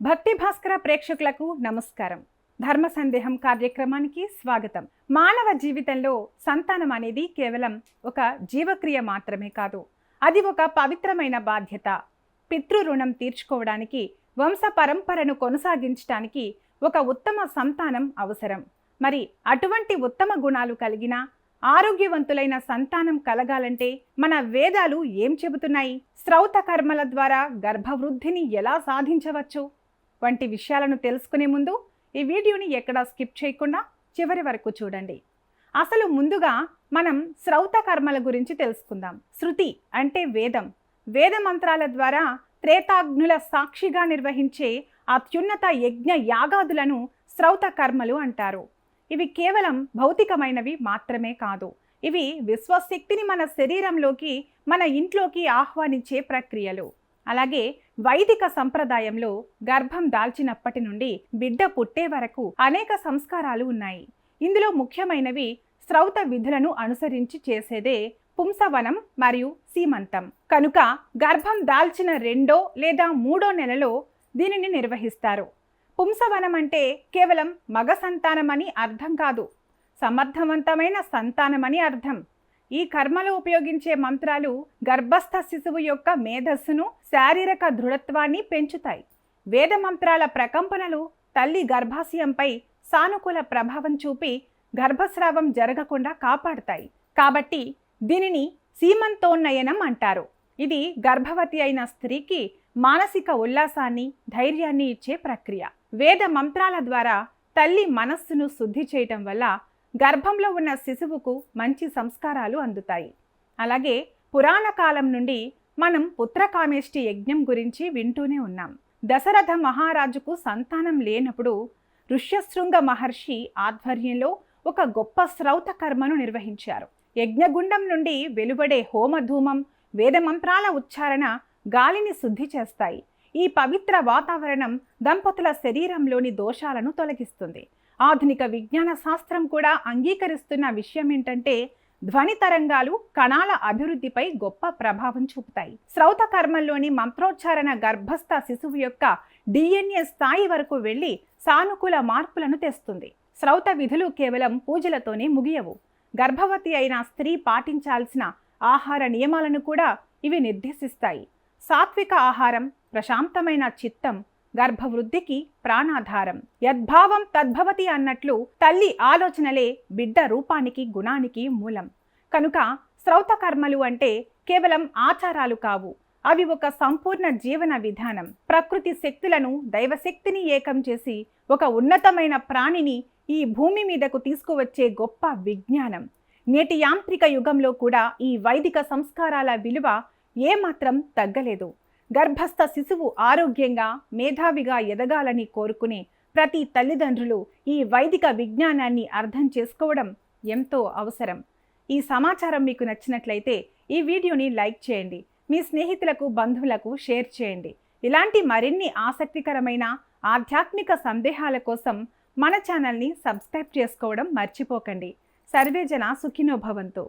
భక్తి భాస్కర ప్రేక్షకులకు నమస్కారం. ధర్మ సందేహం కార్యక్రమానికి స్వాగతం. మానవ జీవితంలో సంతానం అనేది కేవలం ఒక జీవక్రియ మాత్రమే కాదు, అది ఒక పవిత్రమైన బాధ్యత. పితృ రుణం తీర్చుకోవడానికి, వంశ పరంపరను కొనసాగించడానికి ఒక ఉత్తమ సంతానం అవసరం. మరి అటువంటి ఉత్తమ గుణాలు కలిగిన ఆరోగ్యవంతులైన సంతానం కలగాలంటే మన వేదాలు ఏం చెబుతున్నాయి? శ్రౌత కర్మల ద్వారా గర్భవృద్ధిని ఎలా సాధించవచ్చు వంటి విషయాలను తెలుసుకునే ముందు ఈ వీడియోని ఎక్కడా స్కిప్ చేయకుండా చివరి వరకు చూడండి. అసలు ముందుగా మనం శ్రౌత కర్మల గురించి తెలుసుకుందాం. శృతి అంటే వేదం. వేద మంత్రాల ద్వారా త్రేతాగ్నుల సాక్షిగా నిర్వహించే అత్యున్నత యజ్ఞ యాగాదులను శ్రౌత కర్మలు అంటారు. ఇవి కేవలం భౌతికమైనవి మాత్రమే కాదు, ఇవి విశ్వశక్తిని మన శరీరంలోకి, మన ఇంట్లోకి ఆహ్వానించే ప్రక్రియలు. అలాగే వైదిక సంప్రదాయంలో గర్భం దాల్చినప్పటి నుండి బిడ్డ పుట్టే వరకు అనేక సంస్కారాలు ఉన్నాయి. ఇందులో ముఖ్యమైనవి శ్రౌత విధులను అనుసరించి చేసేదే పుంసవనం మరియు సీమంతం. కనుక గర్భం దాల్చిన 2వ లేదా 3వ నెలలో దీనిని నిర్వహిస్తారు. పుంసవనం అంటే కేవలం మగ సంతానమని అర్థం కాదు, సమర్థవంతమైన సంతానమని అర్థం. ఈ కర్మలో ఉపయోగించే మంత్రాలు గర్భస్థ శిశువు యొక్క మేధస్సును, శారీరక దృఢత్వాన్ని పెంచుతాయి. వేద మంత్రాల ప్రకంపనలు తల్లి గర్భాశయంపై సానుకూల ప్రభావం చూపి గర్భస్రావం జరగకుండా కాపాడుతాయి. కాబట్టి దీనిని సీమంతోన్నయనం అంటారు. ఇది గర్భవతి అయిన స్త్రీకి మానసిక ఉల్లాసాన్ని, ధైర్యాన్ని ఇచ్చే ప్రక్రియ. వేద మంత్రాల ద్వారా తల్లి మనస్సును శుద్ధి చేయటం వల్ల గర్భంలో ఉన్న శిశువుకు మంచి సంస్కారాలు అందుతాయి. అలాగే పురాణ కాలం నుండి మనం పుత్రకామేష్టి యజ్ఞం గురించి వింటూనే ఉన్నాం. దశరథ మహారాజుకు సంతానం లేనప్పుడు ఋష్యశృంగ మహర్షి ఆధ్వర్యంలో ఒక గొప్ప శ్రౌత కర్మను నిర్వహించారు. యజ్ఞగుండం నుండి వెలువడే హోమధూమం, వేదమంత్రాల ఉచ్చారణ గాలిని శుద్ధి చేస్తాయి. ఈ పవిత్ర వాతావరణం దంపతుల శరీరంలోని దోషాలను తొలగిస్తుంది. ఆధునిక విజ్ఞాన శాస్త్రం కూడా అంగీకరిస్తున్న విషయం ఏంటంటే ధ్వని తరంగాలు కణాల అభివృద్ధిపై గొప్ప ప్రభావం చూపుతాయి. శ్రౌత కర్మల్లోని మంత్రోచ్చారణ గర్భస్థ శిశువు యొక్క DNA స్థాయి వరకు వెళ్ళి సానుకూల మార్పులను తెస్తుంది. శ్రౌత విధులు కేవలం పూజలతోనే ముగియవు. గర్భవతి అయిన స్త్రీ పాటించాల్సిన ఆహార నియమాలను కూడా ఇవి నిర్దేశిస్తాయి. సాత్విక ఆహారం, ప్రశాంతమైన చిత్తం గర్భవృద్ధికి ప్రాణాధారం. యద్భావం తద్భవతి అన్నట్లు తల్లి ఆలోచనలే బిడ్డ రూపానికి, గుణానికి మూలం. కనుక శ్రౌత కర్మలు అంటే కేవలం ఆచారాలు కావు, అవి ఒక సంపూర్ణ జీవన విధానం. ప్రకృతి శక్తులను, దైవశక్తిని ఏకం చేసి ఒక ఉన్నతమైన ప్రాణిని ఈ భూమి మీదకు తీసుకువచ్చే గొప్ప విజ్ఞానం. నేటి యాంత్రిక యుగంలో కూడా ఈ వైదిక సంస్కారాల విలువ ఏమాత్రం తగ్గలేదు. గర్భస్థ శిశువు ఆరోగ్యంగా, మేధావిగా ఎదగాలని కోరుకునే ప్రతి తల్లిదండ్రులు ఈ వైదిక విజ్ఞానాన్ని అర్థం చేసుకోవడం ఎంతో అవసరం. ఈ సమాచారం మీకు నచ్చినట్లయితే ఈ వీడియోని లైక్ చేయండి, మీ స్నేహితులకు, బంధువులకు షేర్ చేయండి. ఇలాంటి మరిన్ని ఆసక్తికరమైన ఆధ్యాత్మిక సందేహాల కోసం మన ఛానల్ని సబ్స్క్రైబ్ చేసుకోవడం మర్చిపోకండి. సర్వే జన సుఖినో భవంతు.